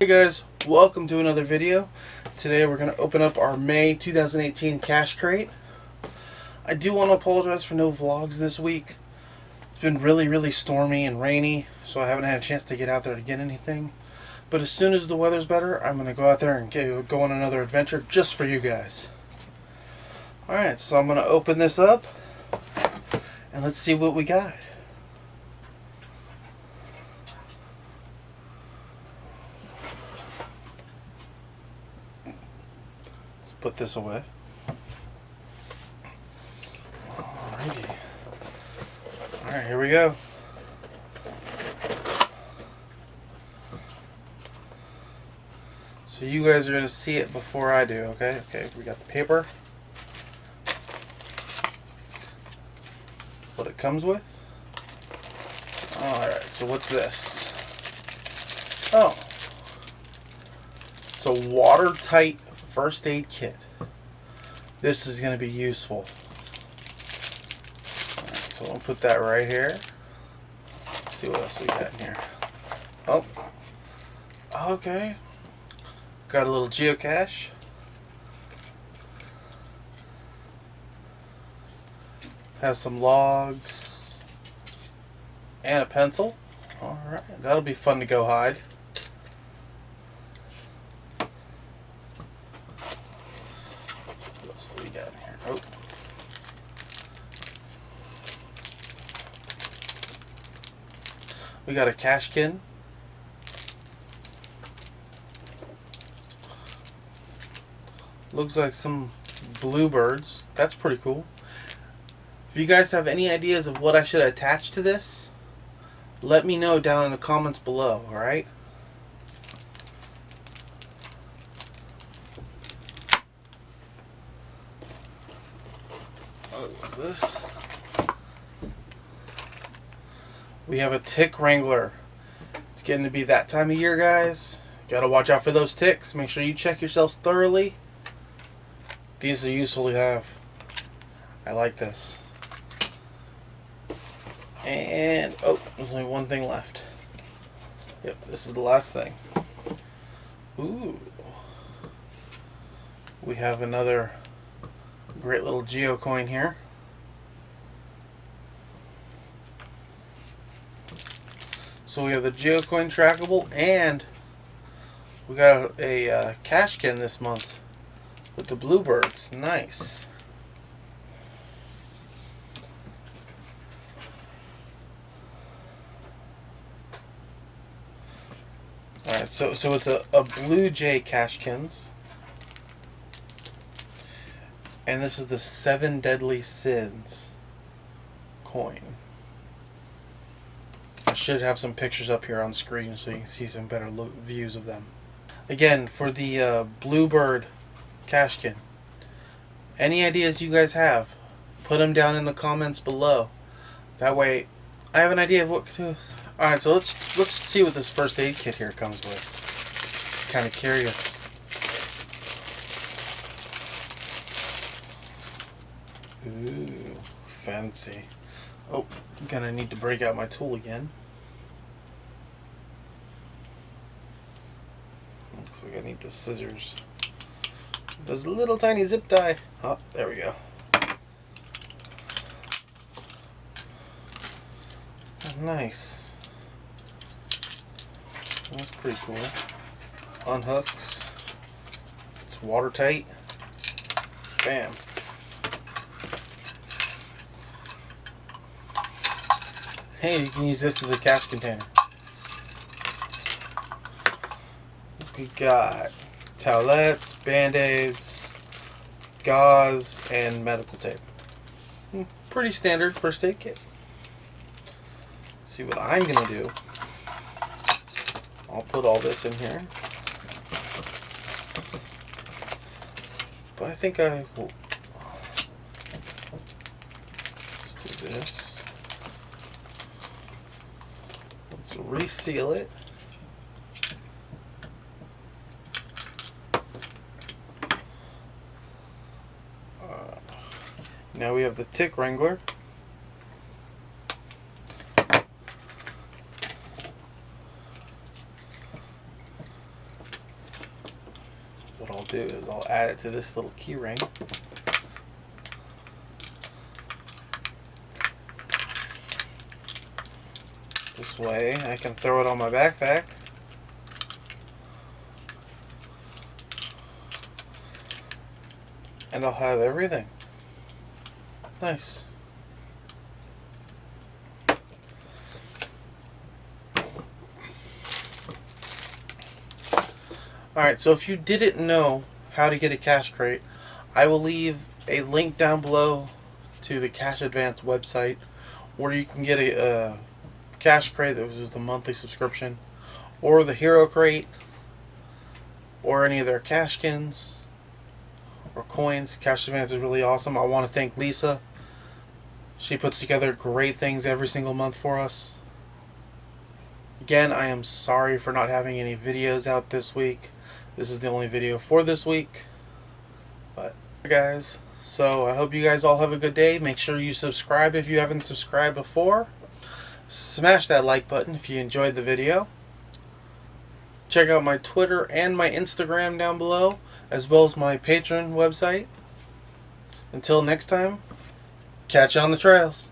Hey guys, welcome to another video. Today we're going to open up our May 2018 cache crate. I do want to apologize for no vlogs this week. It's been really stormy and rainy, so I haven't had a chance to get out there to get anything. But as soon as the weather's better, I'm going to go out there and go on another adventure just for you guys. Alright, so I'm going to open this up and let's see what we got. Put this away. Alrighty. Alright, here we go. So you guys are going to see it before I do, okay? Okay, we got the paper. What it comes with. Alright, so what's this? Oh. It's a watertight first aid kit. This is going to be useful. Alright, so we'll put that right here. Let's see what else we got in here. Oh, okay. Got a little geocache. Has some logs and a pencil. Alright, that'll be fun to go hide. Oh. We got a cashkin. Looks like some bluebirds. That's pretty cool. If you guys have any ideas of what I should attach to this, let me know down in the comments below, alright? What's this? We have a tick wrangler. It's getting to be that time of year, guys. Gotta watch out for those ticks. Make sure you check yourselves thoroughly. These are useful to have. I like this. And oh, there's only one thing left. Yep, this is the last thing. Ooh. We have another great little geo coin here. So we have the geo coin trackable, and we got a cashkin this month with the bluebirds. Nice. Alright, so it's a blue jay cashkins. And this is the 7 Deadly Sins coin. I should have some pictures up here on screen so you can see some better views of them. Again, for the bluebird cashkin, any ideas you guys have, put them down in the comments below. That way, I have an idea of what to do. Alright, so let's see what this first aid kit here comes with. Kind of curious. Ooh, fancy. Oh, I'm gonna need to break out my tool again. Looks like I need the scissors. There's a little tiny zip tie. Oh, there we go. Nice. That's pretty cool. Unhooks. It's watertight. Bam. Hey, you can use this as a cash container. We got towelettes, band-aids, gauze, and medical tape. Pretty standard first aid kit. See what I'm gonna do. I'll put all this in here. But I think I will. Let's do this. Let's reseal it. Now we have the tick wrangler. do is I'll add it to this little key ring. This way I can throw it on my backpack. And I'll have everything. Nice. Alright, so if you didn't know how to get a cache crate, I will leave a link down below to the Cache Advance website where you can get a cache crate that was with a monthly subscription, or the Hero Crate, or any of their cashkins or coins. Cache Advance is really awesome. I want to thank Lisa. She puts together great things every single month for us. Again, I am sorry for not having any videos out this week. This is the only video for this week. But guys, so I hope you guys all have a good day. Make sure you subscribe if you haven't subscribed before. Smash that like button if you enjoyed the video. Check out my Twitter and my Instagram down below, as well as my Patreon website. Until next time, catch you on the trails.